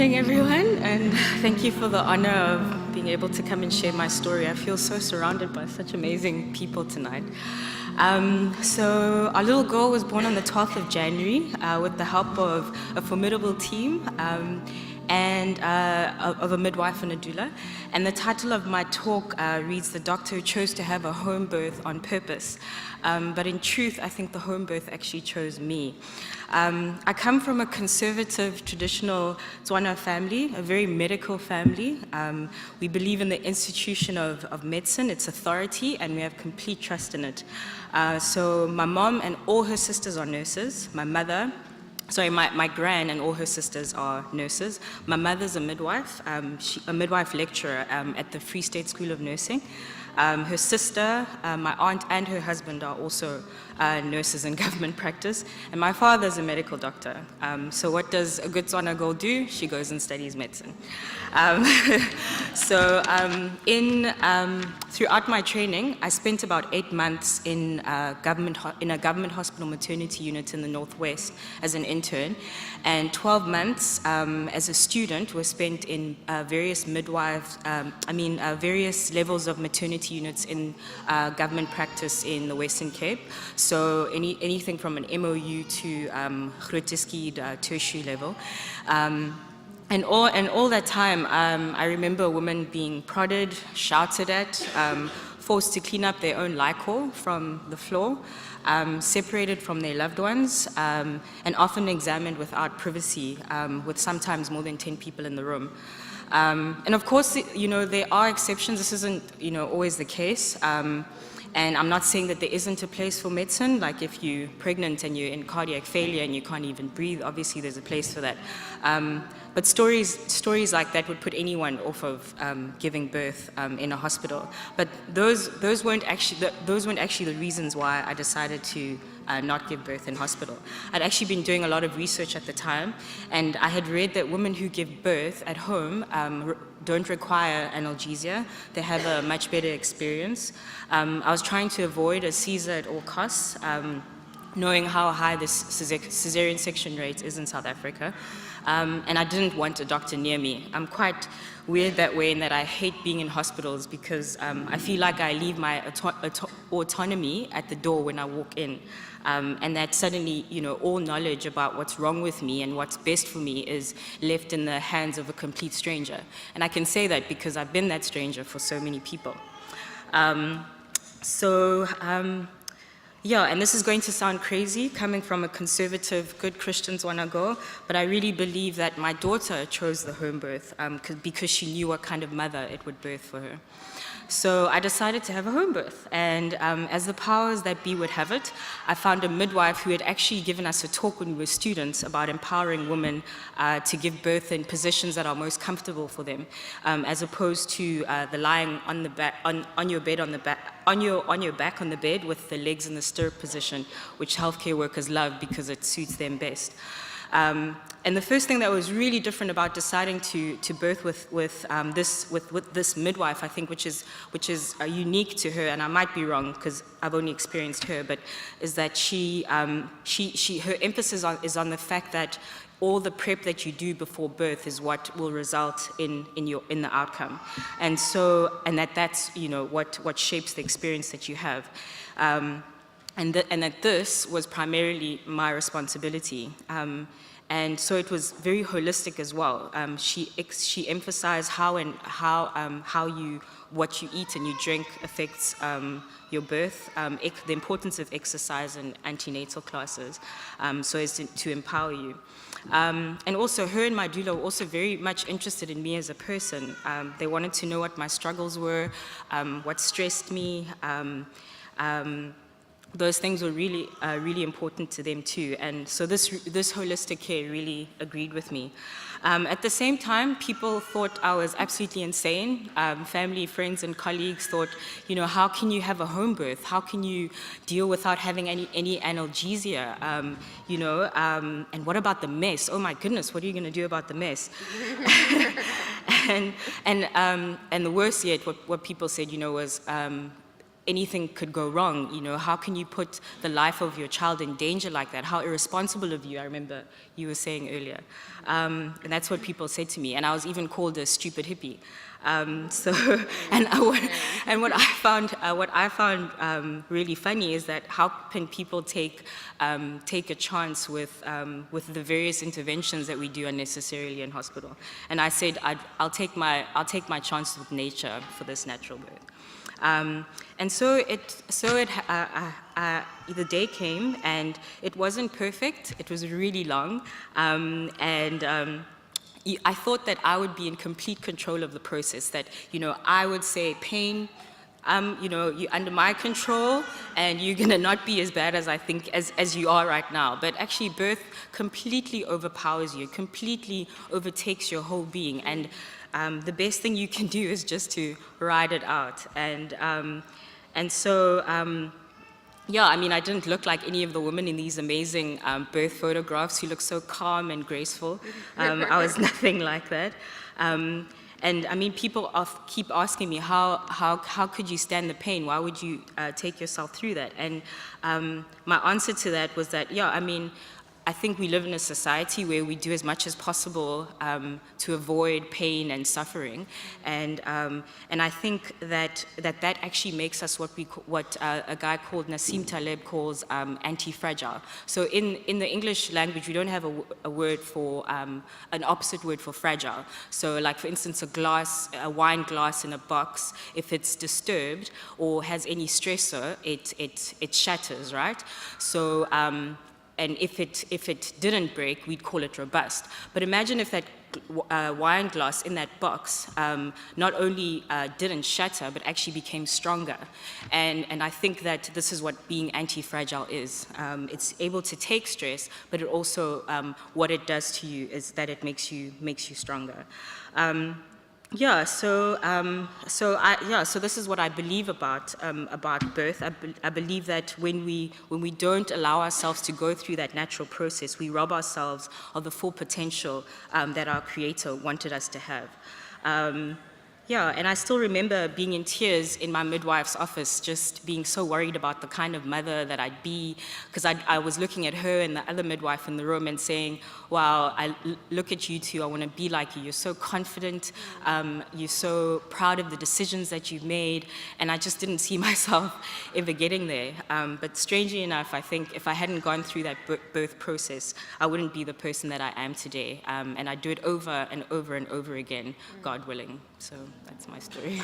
evening, everyone, and thank you for the honor of being able to come and share my story. I feel so surrounded by such amazing people tonight. So our little girl was born on the 12th of January with the help of a formidable team and of a midwife and a doula. And the title of my talk reads, "The Doctor Who Chose to Have a Home Birth on Purpose." But in truth, I think the home birth actually chose me. I come from a conservative, traditional Tswana family, a very medical family. We believe in the institution of medicine, its authority, and we have complete trust in it. So my mom and all her sisters are nurses. My gran and all her sisters are nurses. My mother's a midwife, a midwife lecturer at the Free State School of Nursing. Her sister, my aunt, and her husband are also nurses in government practice. And my father's a medical doctor. So what does a good Tswana girl do? She goes and studies medicine. Throughout my training, I spent about 8 months in a government hospital maternity unit in the Northwest as an intern, and 12 months as a student were spent in various various levels of maternity units in government practice in the Western Cape. So anything from an MOU to grootskied tertiary level. And all that time, I remember women being prodded, shouted at, forced to clean up their own Lycol from the floor, separated from their loved ones, and often examined without privacy, with sometimes more than 10 people in the room. And of course, there are exceptions. This isn't, always the case. And I'm not saying that there isn't a place for medicine, like if you're pregnant and you're in cardiac failure and you can't even breathe, obviously there's a place for that. But stories like that would put anyone off of giving birth in a hospital. But those weren't actually the reasons why I decided to not give birth in hospital. I'd actually been doing a lot of research at the time, and I had read that women who give birth at home don't require analgesia. They have a much better experience. I was trying to avoid a Caesar at all costs, knowing how high this cesarean section rate is in South Africa. And I didn't want a doctor near me. I'm quite weird that way in that I hate being in hospitals because I feel like I leave my autonomy at the door when I walk in. And that suddenly, all knowledge about what's wrong with me and what's best for me is left in the hands of a complete stranger. And I can say that because I've been that stranger for so many people. And this is going to sound crazy coming from a conservative, good Christian Tswana girl, but I really believe that my daughter chose the home birth because she knew what kind of mother it would birth for her. So I decided to have a home birth, and as the powers that be would have it, I found a midwife who had actually given us a talk when we were students about empowering women to give birth in positions that are most comfortable for them, as opposed to the lying on the back, on your back on the bed with the legs in the stirrup position, which healthcare workers love because it suits them best. And the first thing that was really different about deciding to birth with this midwife, I think, which is unique to her, and I might be wrong because I've only experienced her, but is that her emphasis is on the fact that all the prep that you do before birth is what will result in the outcome, and that's what shapes the experience that you have. And that this was primarily my responsibility. And so it was very holistic as well. She emphasized what you eat and you drink affects your birth, the importance of exercise and antenatal classes, so as to empower you. And also, her and my doula were also very much interested in me as a person. They wanted to know what my struggles were, what stressed me. Those things were really, really important to them too. And so this holistic care really agreed with me. At the same time, people thought I was absolutely insane. Family, friends, and colleagues thought, how can you have a home birth? How can you deal without having any analgesia? And what about the mess? Oh my goodness, what are you going to do about the mess? and the worst yet, what people said, was, anything could go wrong. You know, how can you put the life of your child in danger like that? How irresponsible of you, I remember you were saying earlier. And that's what people said to me. And I was even called a stupid hippie. And what I found really funny is that how can people take a chance with the various interventions that we do unnecessarily in hospital? And I said I'll take my chance with nature for this natural birth. And so the day came, and it wasn't perfect. It was really long, I thought that I would be in complete control of the process, that, you know, I would say, pain, you know, you're under my control, and you're gonna not be as bad as I think, as you are right now. But actually, birth completely overpowers you, completely overtakes your whole being. And the best thing you can do is just to ride it out. Yeah, I mean, I didn't look like any of the women in these amazing birth photographs who look so calm and graceful. I was nothing like that. And I mean, people keep asking me, how could you stand the pain? Why would you take yourself through that? And my answer to that was that, yeah, I mean, I think we live in a society where we do as much as possible to avoid pain and suffering, and I think that actually makes us what a guy called Nassim Taleb calls anti-fragile. So in the English language, we don't have a word for an opposite word for fragile. So, like for instance, a wine glass in a box, if it's disturbed or has any stressor, it shatters, right? So. And if it didn't break, we'd call it robust. But imagine if that wine glass in that box not only didn't shatter, but actually became stronger. And I think that this is what being anti-fragile is. It's able to take stress, but it also, what it does to you is that it makes you stronger. So this is what I believe about birth. I believe that when we don't allow ourselves to go through that natural process, we rob ourselves of the full potential that our Creator wanted us to have. And I still remember being in tears in my midwife's office, just being so worried about the kind of mother that I'd be, because I was looking at her and the other midwife in the room and saying, wow, I look at you two, I want to be like you. You're so confident, you're so proud of the decisions that you've made, and I just didn't see myself ever getting there. But strangely enough, I think if I hadn't gone through that birth process, I wouldn't be the person that I am today. And I do it over and over and over again, God willing. So that's my story.